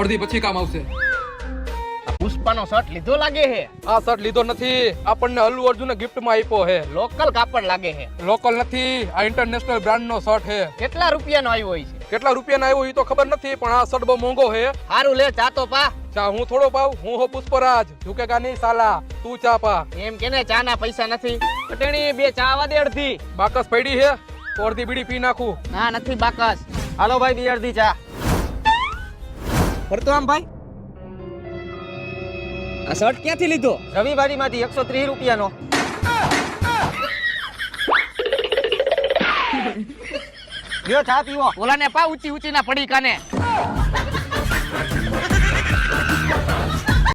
અડધી પછી કામ આવશે. પુષ્પાનો શર્ટ લીધો લાગે હે. આ શર્ટ લીધો નથી, આપણને અલ્લુ અર્જુને ગિફ્ટમાં આપ્યો હે. લોકલ કાપડ લાગે હે. લોકલ નથી, આ ઇન્ટરનેશનલ બ્રાન્ડનો શર્ટ હે. કેટલા રૂપિયાનો આવ્યો હોય છે? કેટલા રૂપિયાનો આવ્યો એ તો ખબર નથી, પણ આ શર્ટ બહુ મોંઘો હે. હારું લે, ચા તો પા. ચા હું થોડો પાવ, હું હો પુષ્પરાજ, ઝુકેગા નહીં સાલા. તું ચા પા. એમ કેને ચા ના પૈસા નથી. પટેણી બે ચા આવા દે અડધી. બાકસ પડી હે તો અડધી બીડી પી નાખું. ના નથી બાકસ. હાલો ભાઈ બે અડધી ચા. ફરતો આમ ભાઈ, આ શર્ટ ક્યાંથી લીધો? રવિવારીમાંથી 130 રૂપિયાનો. લ્યો ચા પીવો. ઓલાને પા ઊંચી ઊંચી ના પડી કાને.